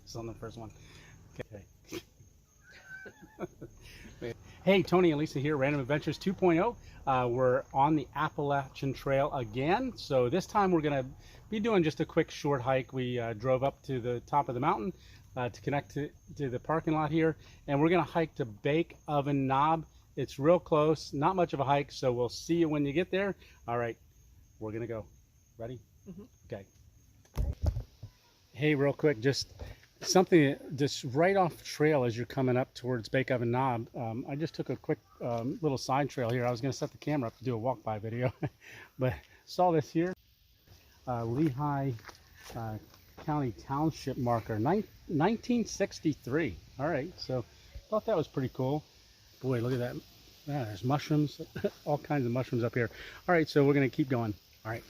this on the first one. Okay. Hey, Tony and Lisa here, Random Adventures 2.0. We're on the Appalachian Trail again. So this time we're going to be doing just a quick short hike. We drove up to the top of the mountain to connect to the parking lot here. And we're going to hike to Bake Oven Knob. It's real close, not much of a hike, so we'll see you when you get there. All right, we're going to go. Ready? Mm-hmm. Okay. Hey, real quick, just something just right off trail as you're coming up towards Bake Oven Knob. I just took a quick little side trail here. I was going to set the camera up to do a walk-by video, but saw this here. Lehigh County Township marker, 1963. All right, so thought that was pretty cool. Boy, look at that. Yeah, there's mushrooms, all kinds of mushrooms up here. All right, so we're going to keep going. All right.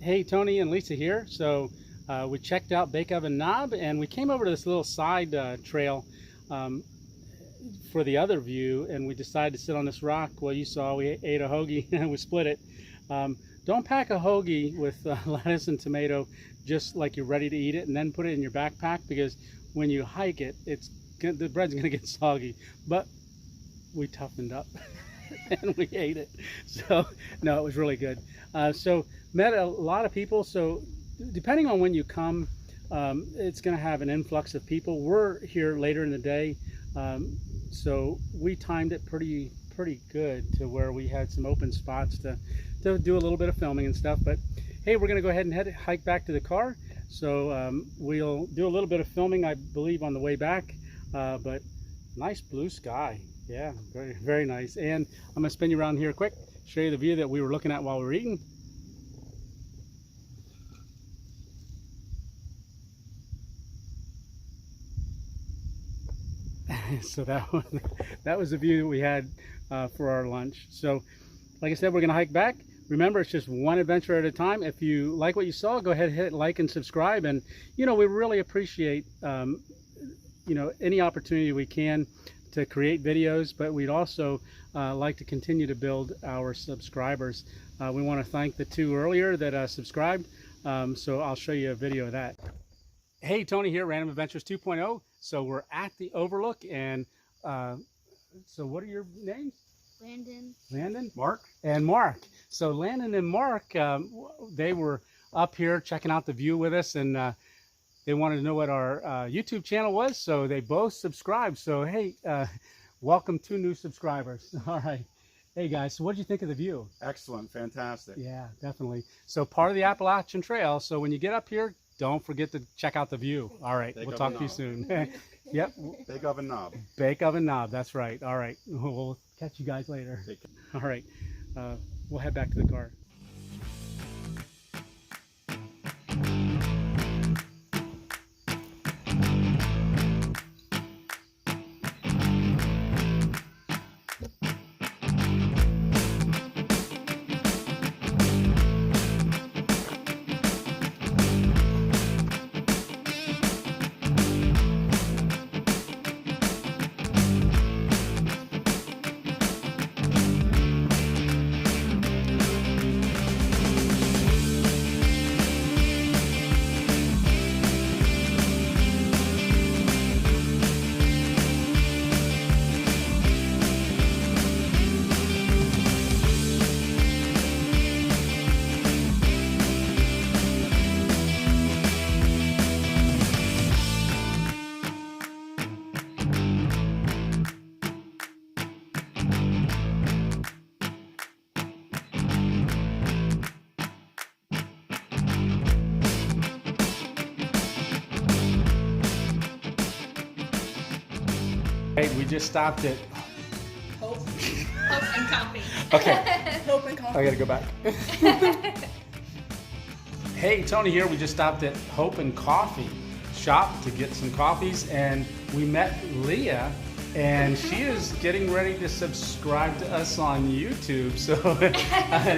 Hey, Tony and Lisa here. So we checked out Bake Oven Knob, and we came over to this little side trail for the other view, and we decided to sit on this rock. Well, you saw we ate a hoagie and we split it. Don't pack a hoagie with lettuce and tomato just like you're ready to eat it and then put it in your backpack, because when you hike it, the bread's gonna get soggy. But we toughened up and we ate it. So no, it was really good. So met a lot of people. So depending on when you come, it's going to have an influx of people. We're here later in the day, so we timed it pretty good to where we had some open spots to do a little bit of filming and stuff. But hey, we're going to go ahead and hike back to the car. So we'll do a little bit of filming, I believe, on the way back. But nice blue sky. Yeah, very nice. And I'm going to spin you around here quick, show you the view that we were looking at while we were eating. So that was the view that we had for our lunch. So like I said, we're going to hike back. Remember, it's just one adventure at a time. If you like what you saw, go ahead and hit like and subscribe. And we really appreciate any opportunity we can to create videos, but we'd also like to continue to build our subscribers. We want to thank the two earlier that subscribed, so I'll show you a video of that. Hey, Tony here, Random Adventures 2.0. So we're at the Overlook, and so what are your names? Landon, Mark, and Mark. So Landon and Mark, they were up here checking out the view with us, and they wanted to know what our YouTube channel was, so they both subscribed. So hey, welcome to new subscribers. All right. Hey guys, so what did you think of the view? Excellent, fantastic. Yeah, definitely. So part of the Appalachian Trail. So when you get up here, don't forget to check out the view. All right, we'll talk to you soon. Yep. Bake Oven Knob. Bake Oven Knob, that's right. All right, we'll catch you guys later. All right, we'll head back to the car. Hey, we just stopped at Hope and coffee. Okay. Hope and coffee. I gotta go back. Hey, Tony here. We just stopped at Hope and Coffee shop to get some coffees, and we met Leah, and she is getting ready to subscribe to us on YouTube. So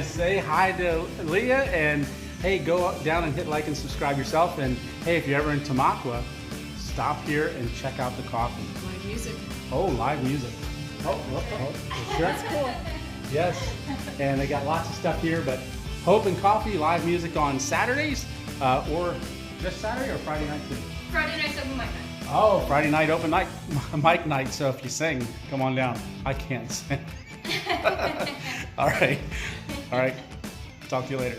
say hi to Leah, and hey, go down and hit like and subscribe yourself. And hey, if you're ever in Tamaqua, stop here and check out the coffee. Live music. Oh, live music. Oh, sure. That's cool. Yes, and they got lots of stuff here, but Hope and Coffee, live music on Saturdays, or just Saturday or Friday night too? Friday night's open mic night. Oh, Friday night open mic night, so if you sing, come on down. I can't sing. All right. Talk to you later.